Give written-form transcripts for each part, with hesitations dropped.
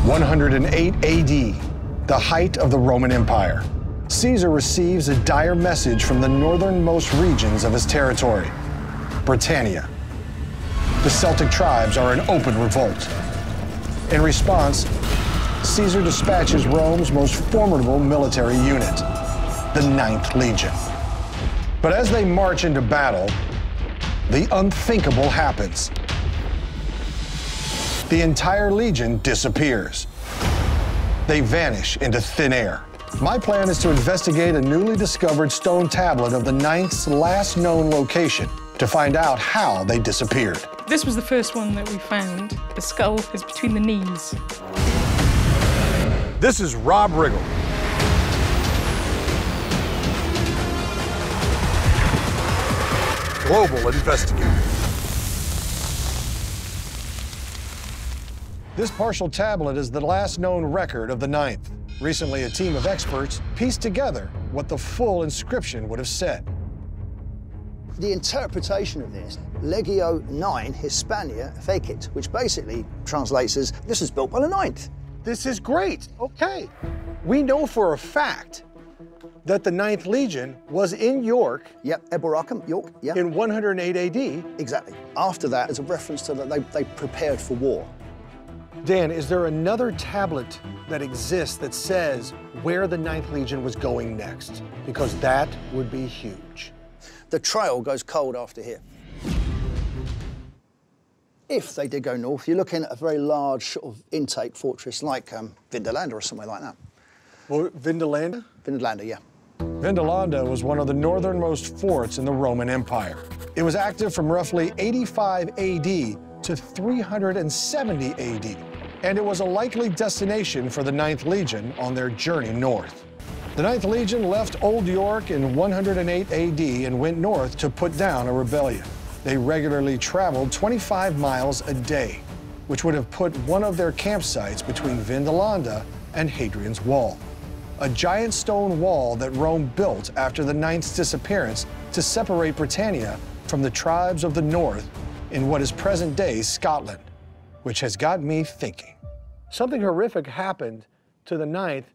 108 AD, the height of the Roman Empire. Caesar receives a dire message from the northernmost regions of his territory, Britannia. The Celtic tribes are in open revolt. In response, Caesar dispatches Rome's most formidable military unit, the 9th Legion. But as they march into battle, the unthinkable happens. The entire legion disappears. They vanish into thin air. My plan is to investigate a newly discovered stone tablet of the 9th's last known location to find out how they disappeared. This was the first one that we found. The skull is between the knees. This is Rob Riggle. Global investigator. This partial tablet is the last known record of the 9th. Recently, a team of experts pieced together what the full inscription would have said. The interpretation of this, Legio 9 Hispania Fecit, which basically translates as, this was built by the 9th. This is great, okay. We know for a fact that the 9th Legion was in York. Yep, Eboracum, York, yeah. In 108 AD. Exactly. After that, there's a reference to that they prepared for war. Dan, is there another tablet that exists that says where the 9th Legion was going next? Because that would be huge. The trail goes cold after here. If they did go north, you're looking at a very large sort of intake fortress like Vindolanda or somewhere like that. Well, Vindolanda? Vindolanda, yeah. Vindolanda was one of the northernmost forts in the Roman Empire. It was active from roughly 85 AD to 370 AD, and it was a likely destination for the 9th Legion on their journey north. The 9th Legion left Old York in 108 AD and went north to put down a rebellion. They regularly traveled 25 miles a day, which would have put one of their campsites between Vindolanda and Hadrian's Wall, a giant stone wall that Rome built after the 9th's disappearance to separate Britannia from the tribes of the north in what is present-day Scotland, which has got me thinking. Something horrific happened to the 9th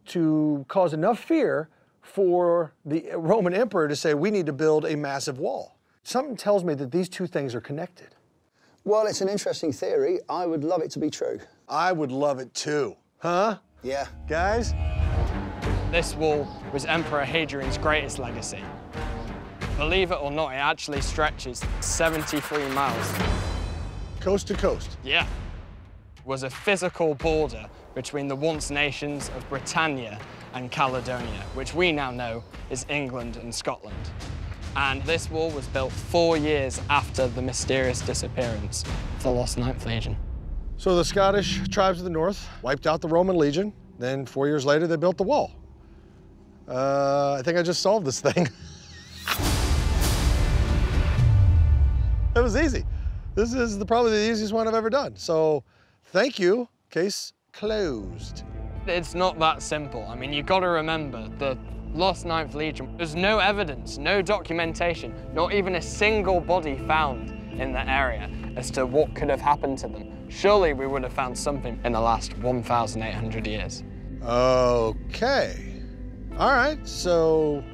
to cause enough fear for the Roman emperor to say, we need to build a massive wall. Something tells me that these two things are connected. Well, it's an interesting theory. I would love it to be true. I would love it too. Huh? Yeah. Guys? This wall was Emperor Hadrian's greatest legacy. Believe it or not, it actually stretches 73 miles. Coast to coast? Yeah. It was a physical border between the once nations of Britannia and Caledonia, which we now know is England and Scotland. And this wall was built 4 years after the mysterious disappearance of the lost 9th Legion. So the Scottish tribes of the north wiped out the Roman Legion, then 4 years later they built the wall. I think I just solved this thing. That was easy. This is probably the easiest one I've ever done. So thank you, case closed. It's not that simple. I mean, you've got to remember the lost 9th Legion. There's no evidence, no documentation, not even a single body found in the area as to what could have happened to them. Surely we would have found something in the last 1,800 years. Okay. All right, so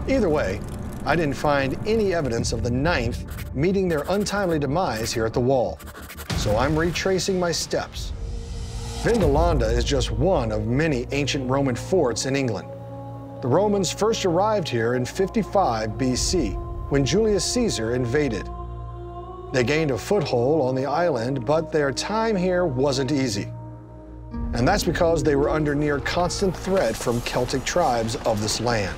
either way, I didn't find any evidence of the 9th meeting their untimely demise here at the wall. So I'm retracing my steps. Vindolanda is just one of many ancient Roman forts in England. The Romans first arrived here in 55 BC, when Julius Caesar invaded. They gained a foothold on the island, but their time here wasn't easy. And that's because they were under near constant threat from Celtic tribes of this land.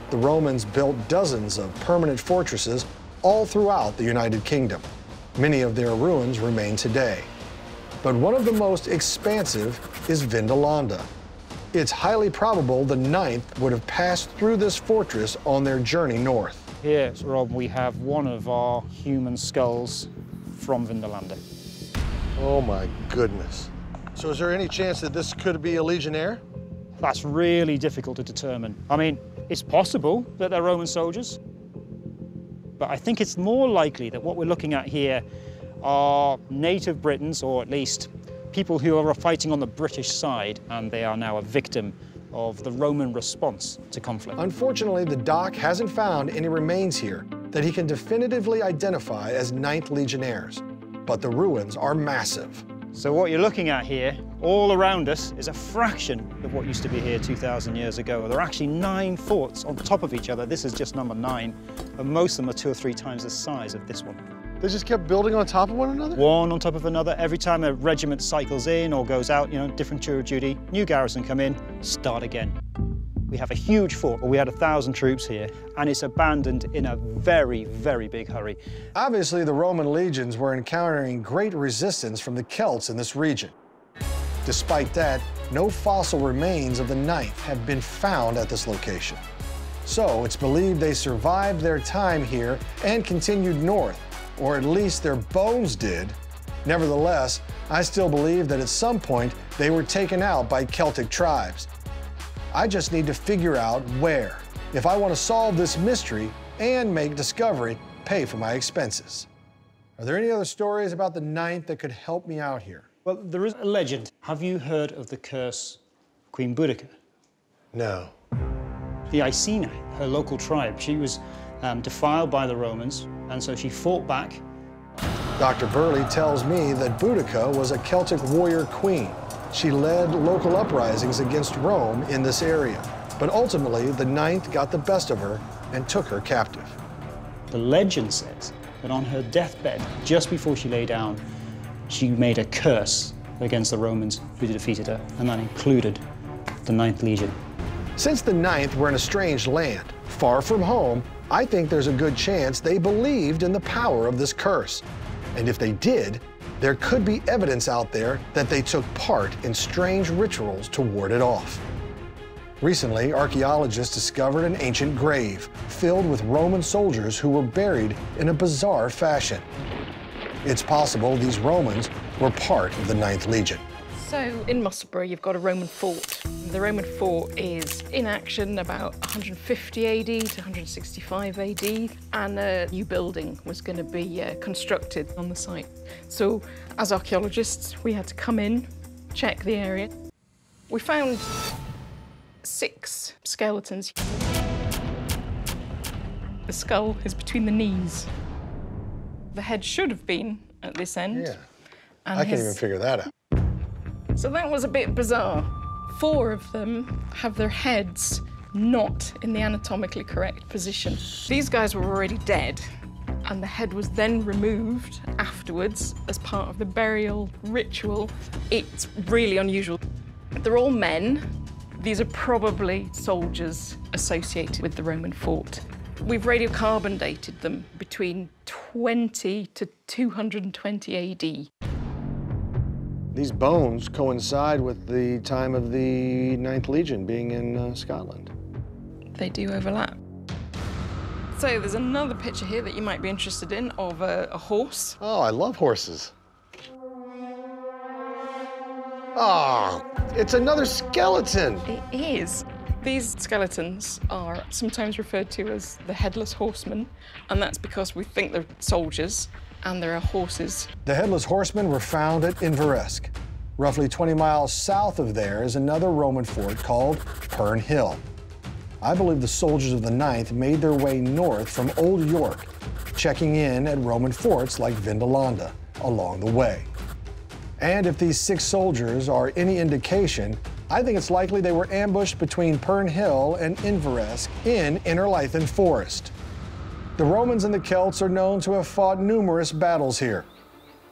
The Romans built dozens of permanent fortresses all throughout the United Kingdom. Many of their ruins remain today. But one of the most expansive is Vindolanda. It's highly probable the 9th would have passed through this fortress on their journey north. Here, Rob, we have one of our human skulls from Vindolanda. Oh my goodness. So is there any chance that this could be a Legionnaire? That's really difficult to determine. I mean, it's possible that they're Roman soldiers, but I think it's more likely that what we're looking at here are native Britons, or at least people who are fighting on the British side, and they are now a victim of the Roman response to conflict. Unfortunately, the doc hasn't found any remains here that he can definitively identify as 9th Legionnaires, but the ruins are massive. So what you're looking at here, all around us, is a fraction of what used to be here 2,000 years ago. There are actually 9 forts on top of each other. This is just number 9, and most of them are 2 or 3 times the size of this one. They just kept building on top of one another? One on top of another. Every time a regiment cycles in or goes out, you know, different tour of duty, new garrison come in, start again. We have a huge fort. We had 1,000 troops here, and it's abandoned in a very, very big hurry. Obviously, the Roman legions were encountering great resistance from the Celts in this region. Despite that, no fossil remains of the 9th have been found at this location. So it's believed they survived their time here and continued north, or at least their bones did. Nevertheless, I still believe that at some point they were taken out by Celtic tribes. I just need to figure out where, if I want to solve this mystery and make Discovery pay for my expenses. Are there any other stories about the 9th that could help me out here? Well, there is a legend. Have you heard of the curse of Queen Boudica? No. The Iceni, her local tribe, she was defiled by the Romans, and so she fought back. Dr. Burley tells me that Boudica was a Celtic warrior queen. She led local uprisings against Rome in this area, but ultimately the 9th got the best of her and took her captive. The legend says that on her deathbed, just before she lay down, she made a curse against the Romans who defeated her, and that included the 9th Legion. Since the 9th were in a strange land, far from home, I think there's a good chance they believed in the power of this curse. And if they did, there could be evidence out there that they took part in strange rituals to ward it off. Recently, archaeologists discovered an ancient grave filled with Roman soldiers who were buried in a bizarre fashion. It's possible these Romans were part of the 9th Legion. So in Musselburgh, you've got a Roman fort. The Roman fort is in action about 150 AD to 165 AD, and a new building was going to be constructed on the site. So as archaeologists, we had to come in, check the area. We found 6 skeletons. The skull is between the knees. The head should have been at this end. Yeah, and I can't even figure that out. So that was a bit bizarre. 4 of them have their heads not in the anatomically correct position. These guys were already dead, and the head was then removed afterwards as part of the burial ritual. It's really unusual. They're all men. These are probably soldiers associated with the Roman fort. We've radiocarbon dated them between 20 to 220 AD. These bones coincide with the time of the 9th Legion being in Scotland. They do overlap. So there's another picture here that you might be interested in of a horse. Oh, I love horses. Oh, it's another skeleton. It is. These skeletons are sometimes referred to as the Headless Horsemen, and that's because we think they're soldiers and there are horses. The Headless Horsemen were found at Inveresk. Roughly 20 miles south of there is another Roman fort called Pern Hill. I believe the soldiers of the 9th made their way north from Old York, checking in at Roman forts like Vindolanda along the way. And if these 6 soldiers are any indication, I think it's likely they were ambushed between Pern Hill and Inveresk in Innerleithen Forest. The Romans and the Celts are known to have fought numerous battles here.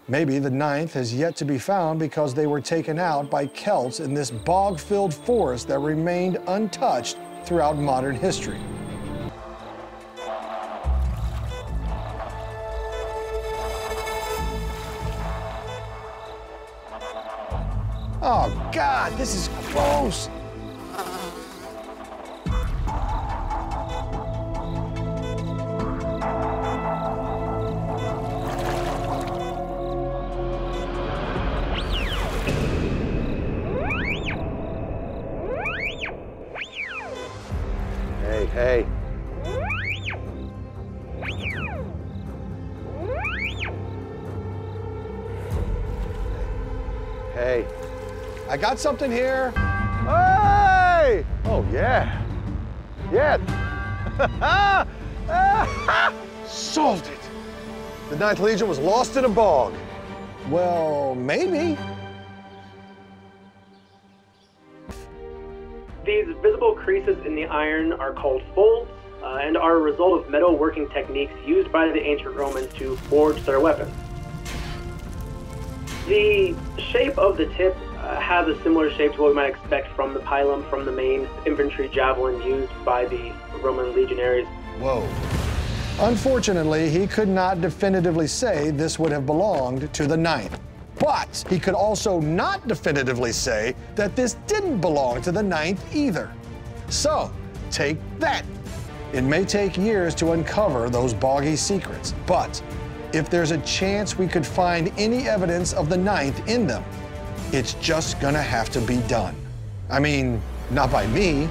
Maybe the 9th has yet to be found because they were taken out by Celts in this bog-filled forest that remained untouched throughout modern history. Oh, God, this is gross. Hey. Hey, I got something here. Hey! Oh, yeah. Yeah. Solved it. The 9th Legion was lost in a bog. Well, maybe. These visible creases in the iron are called folds and are a result of metalworking techniques used by the ancient Romans to forge their weapons. The shape of the tip has a similar shape to what we might expect from the pilum, from the main infantry javelin used by the Roman legionaries. Whoa. Unfortunately, he could not definitively say this would have belonged to the 9th. But he could also not definitively say that this didn't belong to the 9th either. So, take that. It may take years to uncover those boggy secrets, but if there's a chance we could find any evidence of the 9th in them, it's just gonna have to be done. I mean, not by me,